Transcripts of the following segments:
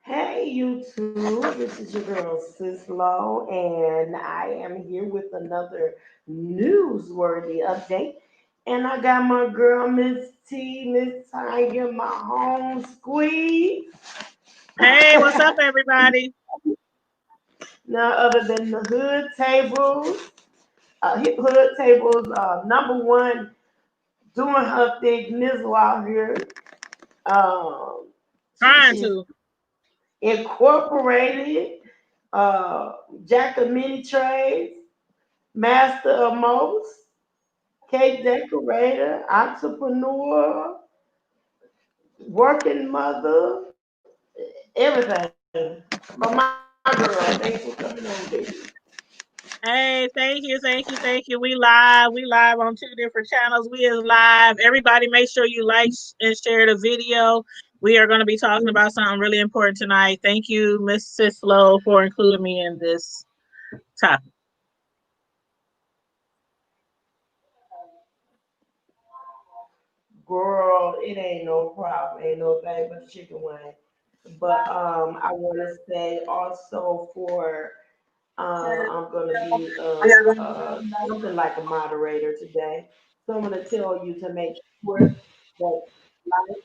Hey YouTube, this is your girl Sis-Lo, and I am here with another newsworthy update. And I got my girl Miss T, Miss Tiger, my home squeeze. Hey, what's up, everybody? None other than the Hood Tables. Hood Tables, number one, doing her thing, Nizzle out here. Um, Trying she's to. incorporated, Jack of many trades, master of most, cake decorator, entrepreneur, working mother, everything. But my girl, thanks for coming on, baby. Hey, thank you, thank you, thank you. We live. We live on two different channels. We is live. Everybody, make sure you like and share the video. We are going to be talking about something really important tonight. Thank you, Miss Sis-Lo, for including me in this topic. Girl, it ain't no problem, ain't no thing but chicken wing. But I want to say also for I'm gonna be something like a moderator today. So I'm gonna tell you to make sure that like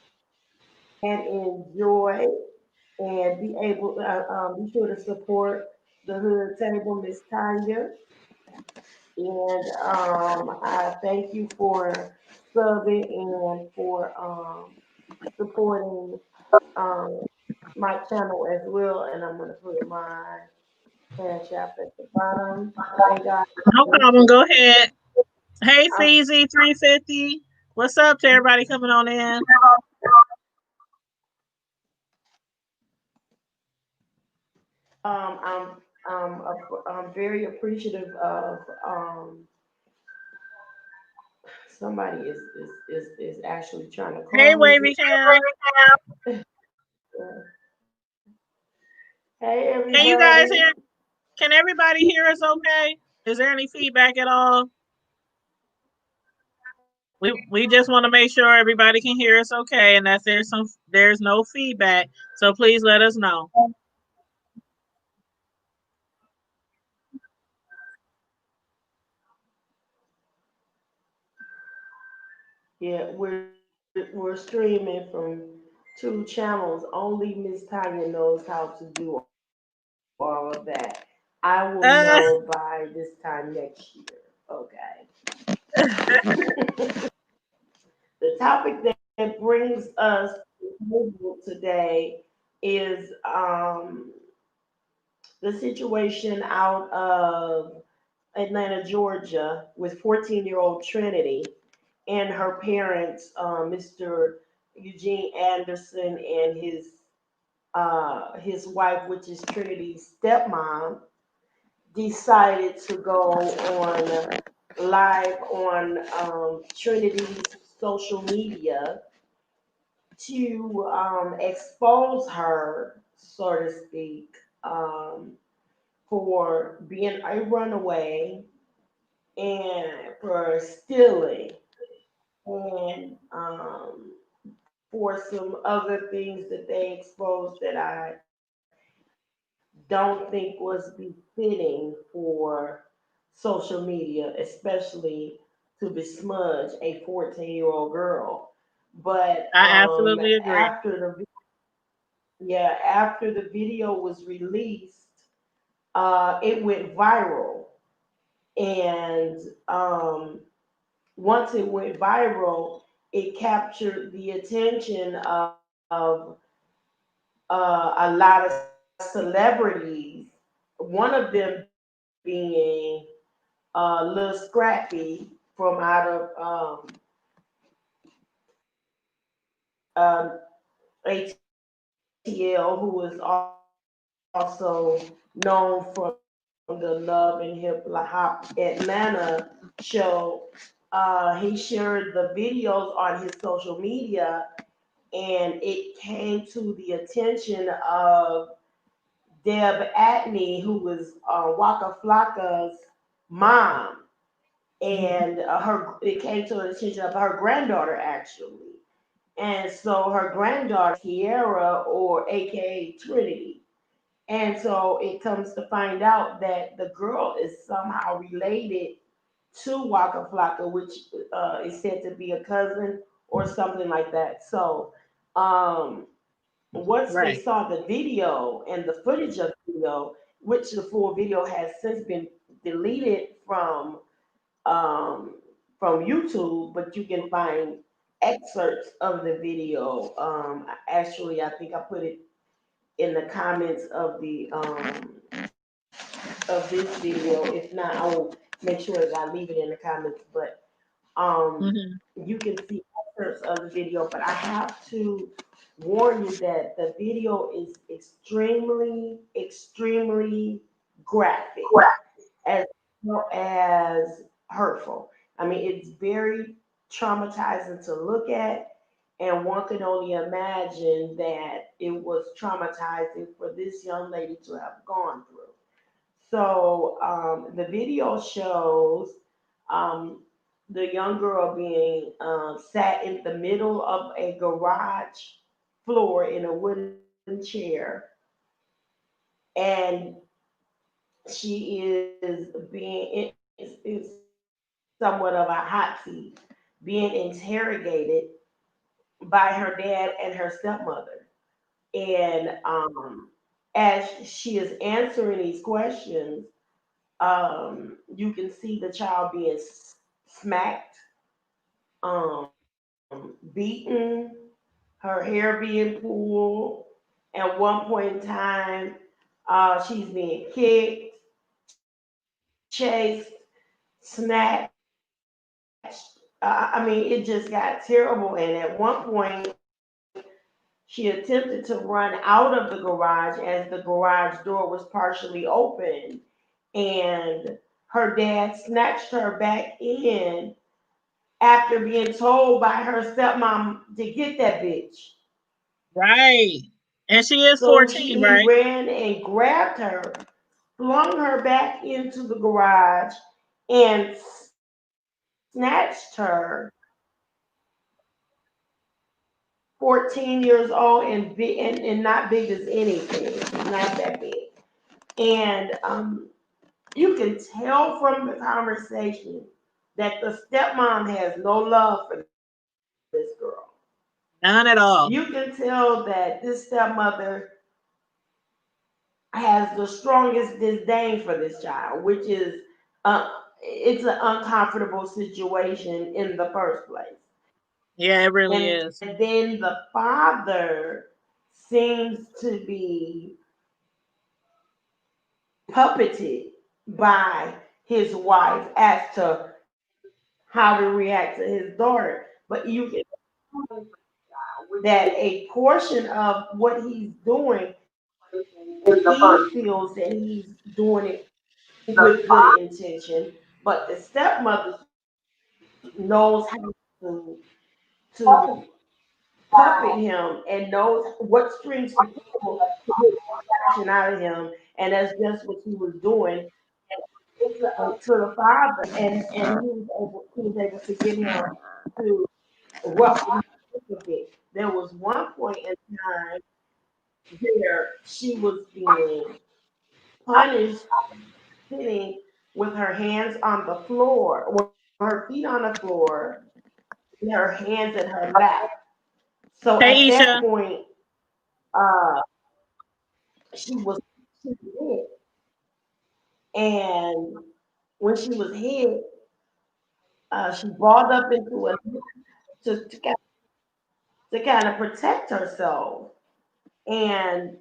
and enjoy and be able be sure to support the Hood Table, Miss Tanya. And I thank you for subbing and for supporting um, my channel as well. And I'm gonna put my cash app at the bottom. Thank God. No problem. Go ahead. Hey, CZ350. What's up to everybody coming on in? I'm I'm very appreciative of somebody is actually trying to Hey, call me. Wavy Cam. Hey Can you guys everybody. hear? Can everybody hear us okay? Is there any feedback at all? We just want to make sure everybody can hear us okay, and that there's no feedback. So please let us know. Yeah, we're streaming from two channels. Only Miss Tanya knows how to do all of that. I will Uh, know by this time next year. Okay. The topic that brings us today is the situation out of Atlanta, Georgia, with 14-year-old Trinity and her parents, Mr. Eugene Anderson and his wife, which is Trinity's stepmom, decided to go on live on Trinity's social media to expose her, so to speak, um, for being a runaway and for stealing and for some other things that they exposed that I don't think was befitting for social media, especially to besmudge a 14-year-old girl. But I absolutely agree. after the video was released, it went viral, and once it went viral, it captured the attention of a lot of celebrities. One of them being Lil Scrappy from out of ATL, who was also known from the Love and Hip Hop Atlanta show. He shared the videos on his social media, and it came to the attention of Deb Atney, who was Waka Flocka's mom. Mhm. and her it came to the attention of her granddaughter actually, and so her granddaughter Kiara or AKA Trinity, and so it comes to find out that the girl is somehow related to Waka Flocka, which is said to be a cousin or something like that. So um, once they Right. saw the video and the footage of the video, which the full video has since been deleted um, from YouTube, but you can find excerpts of the video. Actually, I think I put it in the comments of this video. If not, I will make sure that I leave it in the comments. But um, Mhm. you can see excerpts of the video. But I have to warn you that the video is extremely, extremely graphic as well as hurtful. I mean, it's very traumatizing to look at, and one can only imagine that it was traumatizing for this young lady to have gone through. So the video shows um, the young girl being sat in the middle of a garage floor in a wooden chair, and she is is somewhat of a hot seat, being interrogated by her dad and her stepmother. And as she is answering these questions, you can see the child being smacked, beaten, her hair being pulled. At one point in time, she's being kicked, chased, snatched. I mean, it just got terrible. And at one point, she attempted to run out of the garage as the garage door was partially open, and her dad snatched her back in after being told by her stepmom to get that bitch. Right. And she is So 14, he right? ran and grabbed her, flung her back into the garage, and snatched her 14 years old and and not big as anything, not that big. And you can tell from the conversation that the stepmom has no love for this girl. None at You all. can tell that this stepmother has the strongest disdain for this child, which is it's an uncomfortable situation in the first place. Yeah, it really And is. then the father seems to be puppeted by his wife as to how to react to his daughter. But you can that a portion of what he's doing, he feels that he's doing it with good intention, but the stepmother knows how to puppet him and knows what strings to pull to get action out of him, and that's just what he was doing to the father, and he was able to get him to roughen him a bit. There was one point in time where she was being punished sitting with her hands on the floor, with her feet on the floor, and her hands in her lap. So at Hey, that Isha. point, uh, she was hit, and when she was hit, she balled up into a to kind of protect herself, and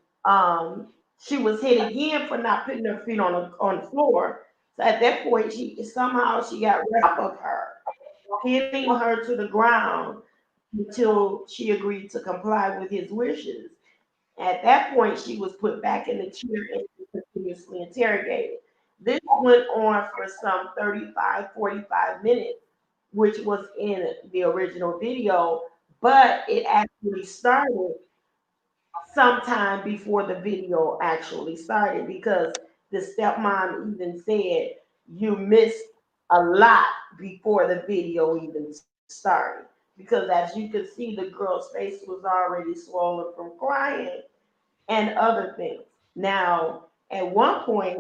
she was hit again for not putting her feet on the floor. So at that point, she got rest of her, hitting her to the ground until she agreed to comply with his wishes. At that point, she was put back in the chair and continuously interrogated. This went on for some 35, 45 minutes, which was in the original video, but it actually started sometime before the video actually started because the stepmom even said, "You missed a lot before the video even started. Because as you can see, the girl's face was already swollen from crying and other things. Now, at one point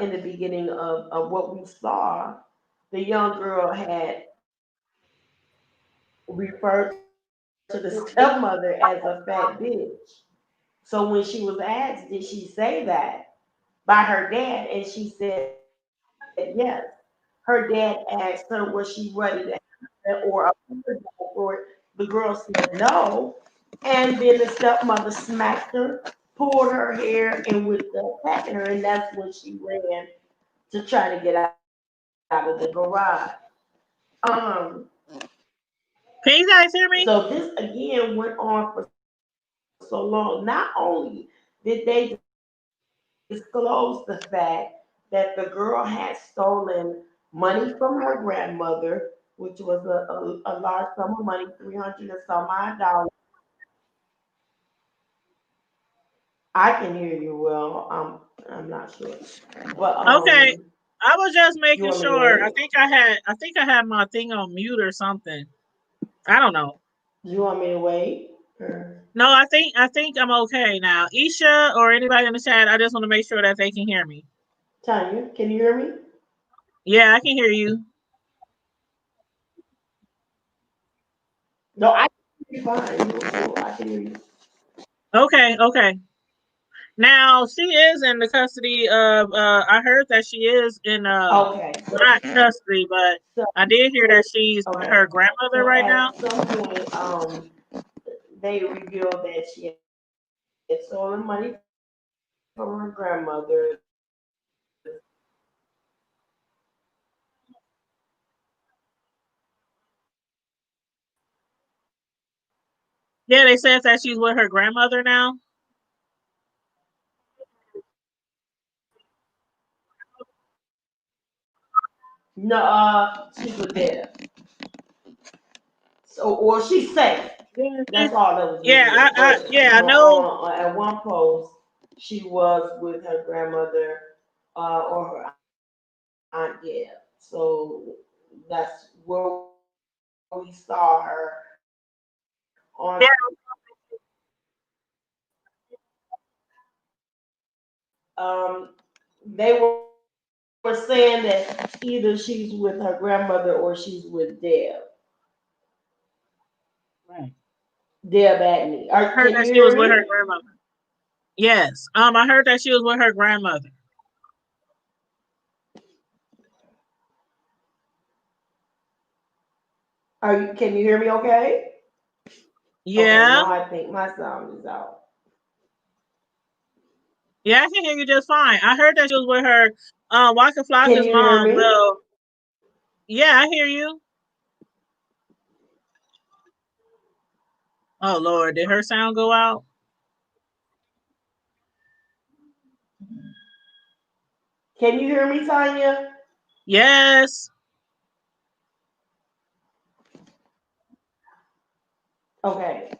in the beginning of what we saw, the young girl had referred to the stepmother as a fat bitch. So when she was asked, did she say that by her dad? And she said yes. Her dad asked her, was she ready to have that or apologize for it? The girl said no. And then the stepmother smacked her, pulled her hair, and was attacking her. And that's when she ran to try to get out of the garage. Um, Can you guys hear so me? this again went on for so long. Not only did they disclose the fact that the girl had stolen money from her grandmother, which was a large sum of money, 300 and some odd dollars. I can hear you well. I'm not sure, but Okay. I was just you making want me to sure. wait? I think I had my thing on mute or something. I don't know. You want me to wait? Or, No, I think I'm okay now. Isha or anybody in the chat, I just want to make sure that they can hear me. Tanya, can you hear me? Yeah, I can hear you. No, I can hear you fine. I can hear you. Okay, okay. Now she is in the custody of I heard that she is in Okay. not custody, but So I did hear that she's with okay. her grandmother So right now. at some point, they revealed that she had stolen money from her grandmother. Yeah, they said that she's with her grandmother now. No, she's a dead. So or she's safe. Yeah, That's all that was yeah, revealed. yeah, I But know. at one post, she was with her grandmother or her aunt. Yeah. So that's where we saw her on Yeah, they were saying that either she's with her grandmother or she's with right. Deb Atney. Can Heard you that she hear was with me? her grandmother. Yes. I heard that she was with her grandmother. Are you? Can you hear me? Okay. Okay. Yeah. Now I think my sound is out. Yeah, I can hear you just fine. I heard that she was with her Waka Can Flocka's you hear mom. me? Well, yeah, I hear you. Oh Lord, did her sound go out? Can you hear me, Tanya? Yes. Okay.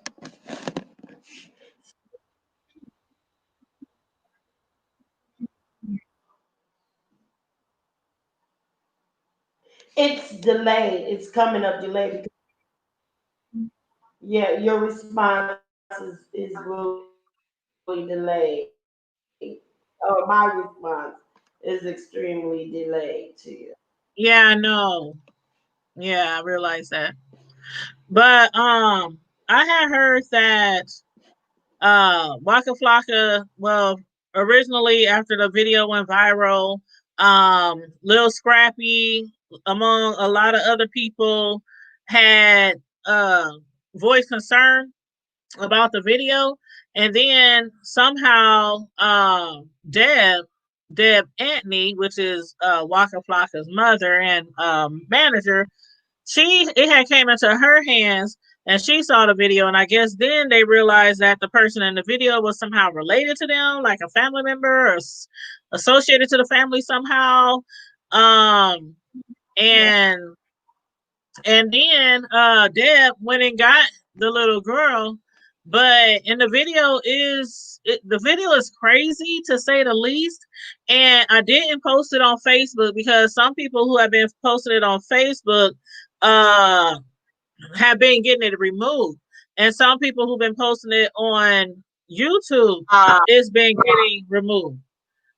It's delayed. It's coming up delayed because yeah, your response is really delayed. My response is extremely delayed to you. Yeah, I know. Yeah, I realized that. But I had heard that Waka Flocka, well, originally after the video went viral, Lil Scrappy, among a lot of other people, had uh voiced concern about the video, and then somehow Deb Antney, which is Waka Flocka's mother and manager, it had came into her hands, and she saw the video, and I guess then they realized that the person in the video was somehow related to them, like a family member or associated to the family somehow. Um and and then Deb went and got the little girl, But in the video the video is crazy to say the least. And I didn't post it on Facebook because some people who have been posting it on Facebook uh have been getting it removed. And some people who've been posting it on YouTube, it's been getting removed.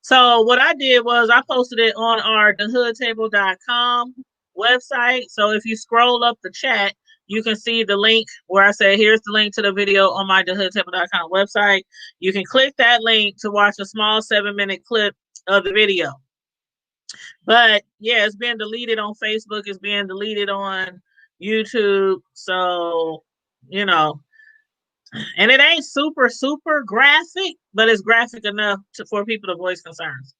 So what I did was I posted it on our thehoodtable.com website. So if you scroll up the chat, you can see the link where I say, here's the link to the video on my thehoodtable.com website. You can click that link to watch a small 7-minute clip of the video. But yeah, it's been deleted on Facebook. It's being deleted on YouTube. So, you know, and it ain't super, super graphic, but it's graphic enough for people to voice concerns.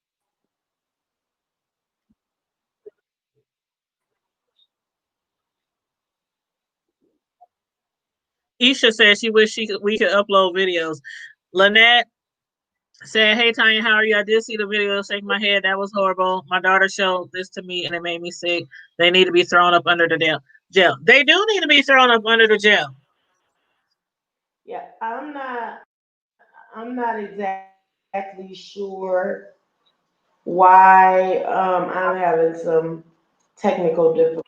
Isha said she wished we could upload videos. Lynette said, "Hey Tanya, how are you? I did see the video. Shake my head. That was horrible. My daughter showed this to me, and it made me sick. They need to be thrown up under the jail. They do need to be thrown up under the jail." Yeah, I'm not exactly sure why I'm having some technical difficulties.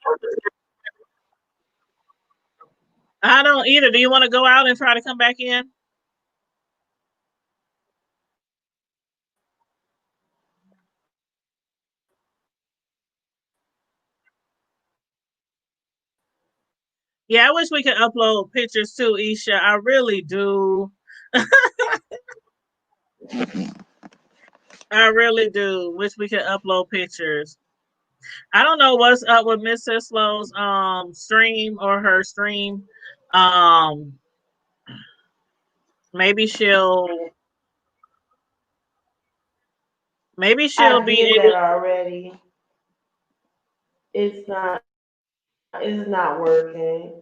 I don't either. Do you want to go out and try to come back in? Yeah, I wish we could upload pictures too, Isha. I really do. I really do. Wish we could upload pictures. I don't know what's up with Miss Sis-Lo's stream or her stream. Um maybe she'll I be did able. that already. It's not working.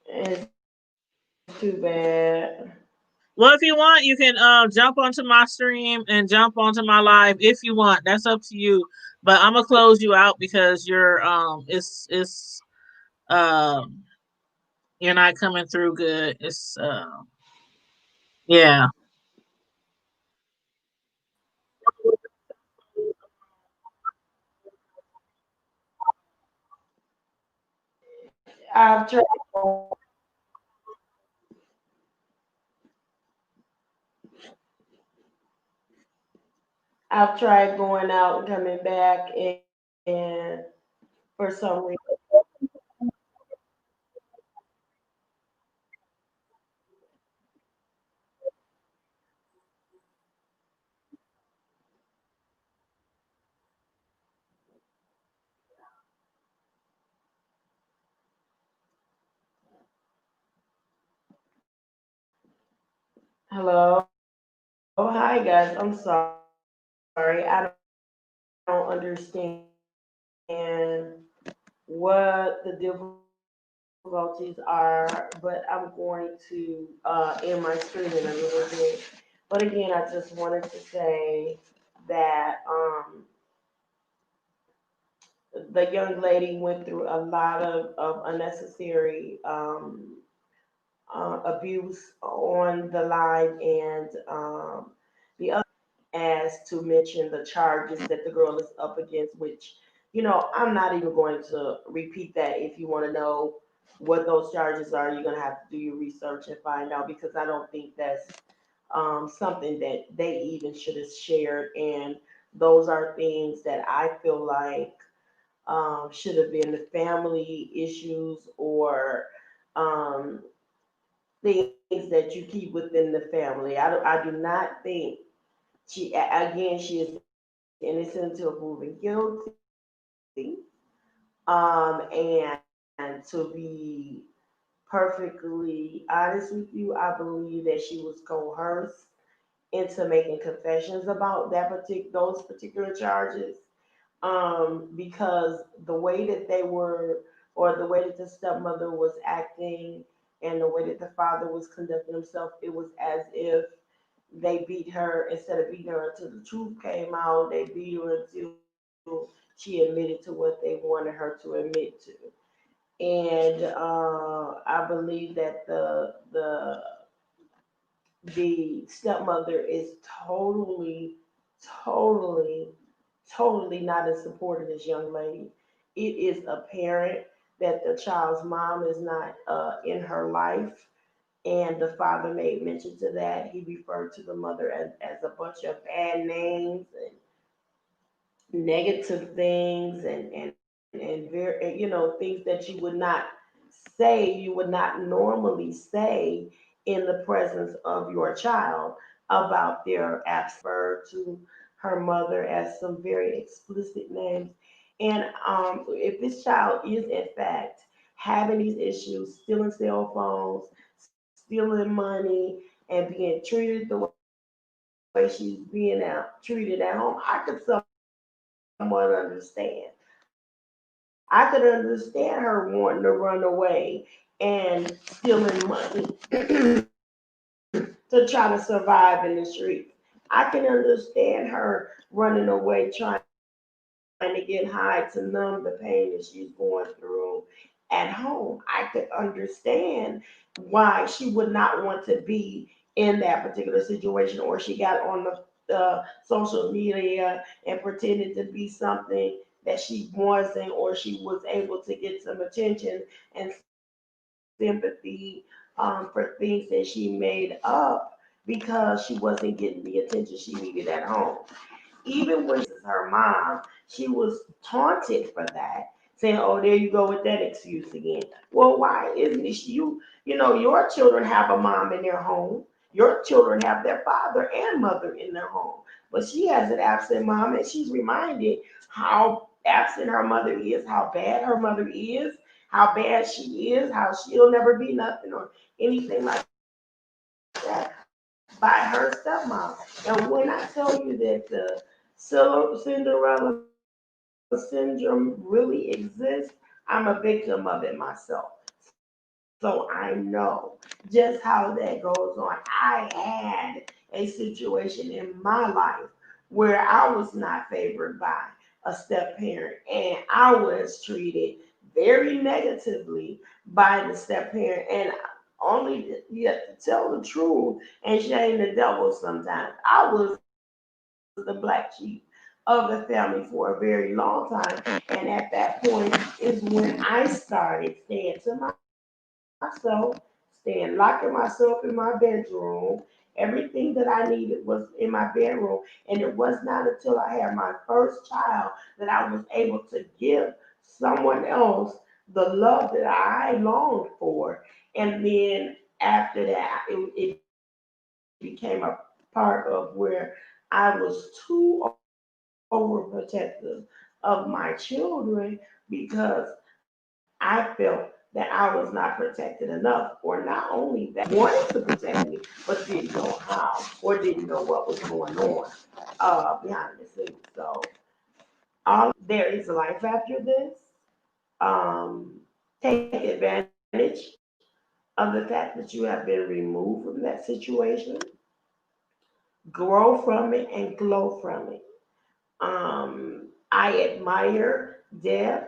It's too bad. Well, if you want, you can jump onto my stream and jump onto my live if you want. That's up to you. But I'm gonna close you out because it's um you're not coming through good. It's yeah. I've tried. I've tried going out and coming back, and for some reason, hello, oh hi guys, I'm sorry, I don't understand what the difficulties are, but I'm going to end my stream in a little bit. But again, I just wanted to say that the young lady went through a lot of unnecessary abuse on the line, and the other as to mention the charges that the girl is up against, which, I'm not even going to repeat that. If you want to know what those charges are, you're going to have to do your research and find out, because I don't think that's something that they even should have shared. And those are things that I feel like should have been the family issues, or um, things that you keep within the family. I do not think again, she is innocent until proven guilty. And to be perfectly honest with you, I believe that she was coerced into making confessions about those particular charges. Because the way that they were, or the way that the stepmother was acting, and the way that the father was conducting himself, it was as if they beat her. Instead of beating her until the truth came out, they beat her until she admitted to what they wanted her to admit to. and I believe that the stepmother is totally, totally not in support of this young lady. It is apparent that the child's mom is not in her life, and the father made mention to that. He referred to the mother as a bunch of bad names and negative things and very things that you would not say, you would not normally say in the presence of your child about their absence, to her mother as some very explicit names. And if this child is in fact having these issues, stealing cell phones, stealing money, and being treated the way she's being treated at home, I could somewhat understand. I could understand her wanting to run away and stealing money to try to survive in the streets. I can understand her running away trying to get high to numb the pain that she's going through at home. I could understand why she would not want to be in that particular situation, or she got on the social media and pretended to be something that she wasn't, or she was able to get some attention and sympathy for things that she made up because she wasn't getting the attention she needed at home. Even when she explained that this is her mom, she was taunted for that, saying, "Oh, there you go with that excuse again." Well, why isn't it your children have a mom in their home? Your children have their father and mother in their home, but she has an absent mom, and she's reminded how absent her mother is, how bad her mother is, how bad she is, how she'll never be nothing or anything like that by her stepmom. And when I tell you that the Cinderella syndrome really exists, I'm a victim of it myself. So I know just how that goes on. I had a situation in my life where I was not favored by a step parent, and I was treated very negatively by the step parent. And only yet to tell the truth and shame the devil sometimes, I was the black sheep of the family for a very long time. And at that point is when I started staying to myself, staying locking myself in my bedroom. Everything that I needed was in my bedroom. And it was not until I had my first child that I was able to give someone else the love that I longed for. And then after that, it became a part of where I was too overprotective of my children because I felt that I was not protected enough. Or not only that, I wanted to protect me, but didn't know how or didn't know what was going on behind the scenes. So all of that, there is life after this. Take advantage of the fact that you have been removed from that situation, grow from it, and glow from it. I admire Deb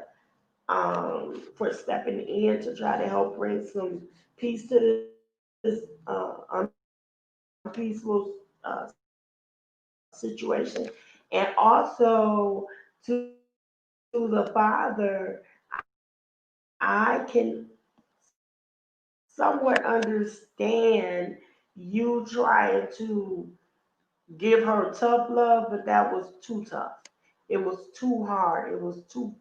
for stepping in to try to help bring some peace to this unpeaceful situation, and also to the father. I can somewhat understand you trying to give her tough love, but that was too tough. It was too hard. It was too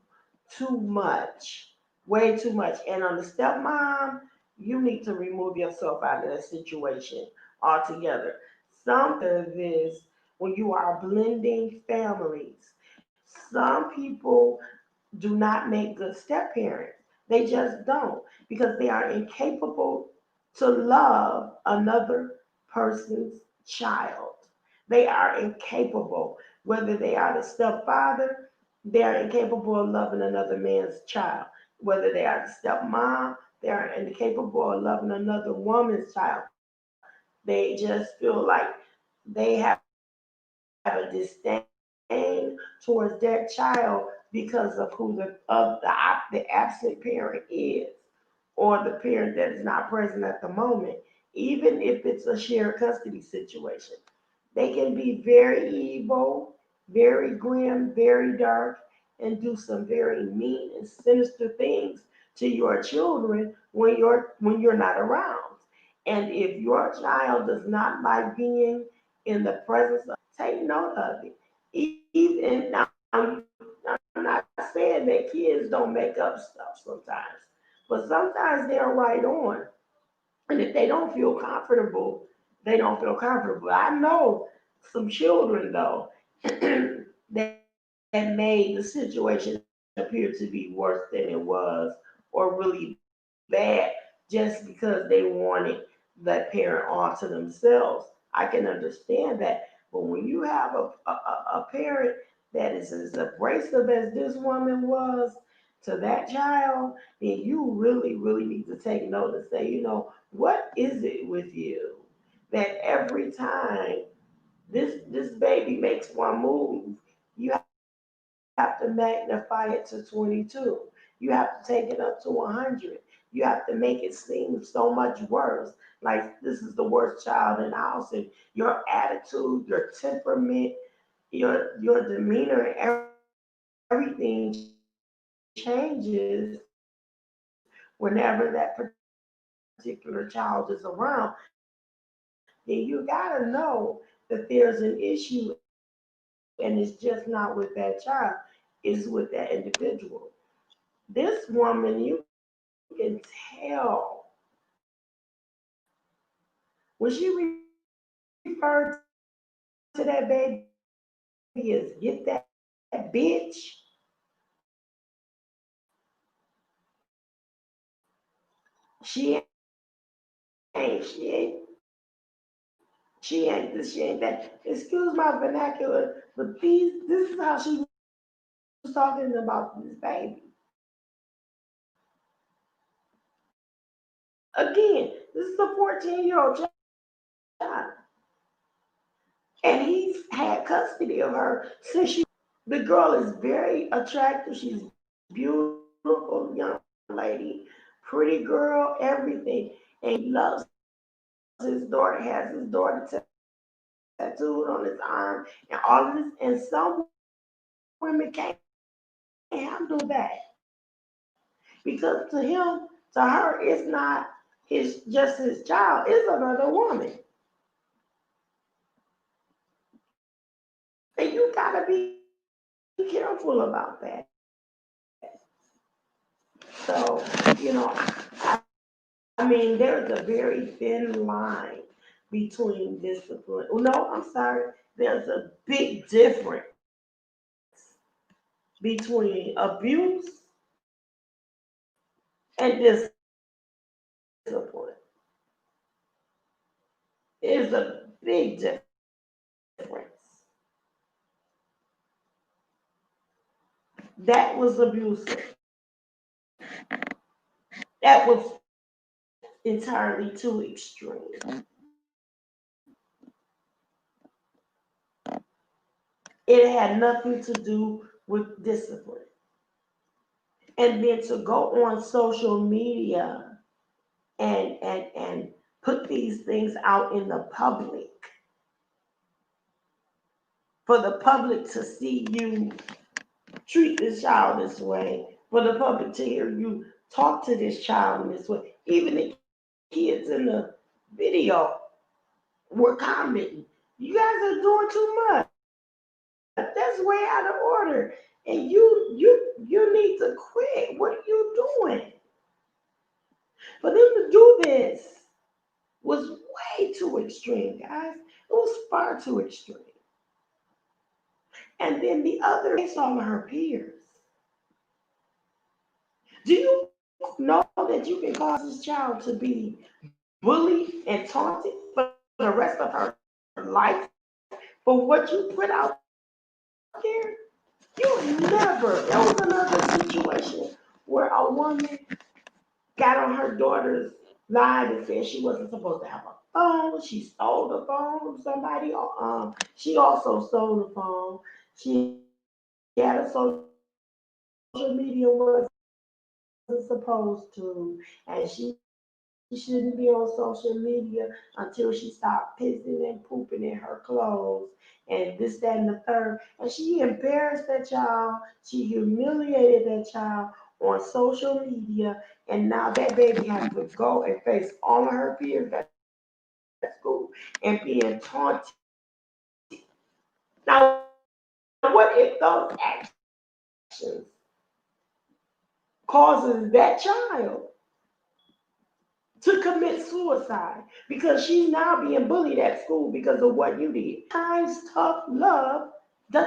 much, way too much. And on the stepmom, you need to remove yourself out of that situation altogether. This when you are blending families. Some people do not make good step parents. They just don't because they are incapable to love another person's child. They are incapable, whether they are the stepfather, they are incapable of loving another man's child. Whether they are the stepmom, they are incapable of loving another woman's child. They just feel like they have a disdain towards their child because because of who the absent parent is, or the parent that is not present at the moment. Even if it's a shared custody situation, they can be very evil, very grim, very dark, and do some very mean and sinister things to your children when you're not around. And if your child does not like being in the presence of, take note of it. Even now, I'm not saying that kids don't make up stuff sometimes, but sometimes they're right on. And if they don't feel comfortable, they don't feel comfortable. I know some children though that made the situation appear to be worse than it was, or really bad, just because they wanted that parent all to themselves. I can understand that. But when you have a parent that is as abrasive as this woman was to that child, then you really, really need to take note and say, what is it with you that every time this baby makes one move, you have to magnify it to 22. You have to take it up to 100. You have to make it seem so much worse. Like this is the worst child in the house, and your attitude, your temperament, your demeanor, and everything changes whenever that particular child is around. Then you gotta know that there's an issue, and it's just not with that child. It's with that individual. This woman, you can tell when she referred to that baby as get that bitch, she ain't this, she ain't that. Excuse my vernacular, but this is how she was talking about this baby. Again, this is a 14-year-old child. And he's had custody of her since the girl is very attractive. She's beautiful young lady, pretty girl, everything. And he loves his daughter, has his daughter tattooed on his arm, and all of this. And some women can't handle that because to her, it's not just his child, it's another woman. And you gotta be careful about that. So, there's a very thin line between discipline. Oh, no, I'm sorry. There's a big difference between abuse and discipline. There's a big difference. That was abusive. That was entirely too extreme. It had nothing to do with discipline. And then to go on social media and put these things out in the public for the public to see you treat this child this way, for the public to hear you talk to this child in this way. Even the kids in the video were commenting, "You guys are doing too much. That's way out of order, and you need to quit. What are you doing?" For them to do this was way too extreme, guys. It was far too extreme. And then the other all of her peers. Do you know that you can cause this child to be bullied and taunted for the rest of her life for what you put out there? You never. There was another situation where a woman got on her daughter's live and said she wasn't supposed to have a phone. She stole the phone from somebody. She also stole the phone. She had a social media account, media wasn't supposed to, and she shouldn't be on social media until she stopped pissing and pooping in her clothes and this, that, and the third. And she embarrassed that child. She humiliated that child on social media, and now that baby has to go and face all of her peers at school and being taunted. Now, what if those actions causes that child to commit suicide because she's now being bullied at school because of what you did? Sometimes tough love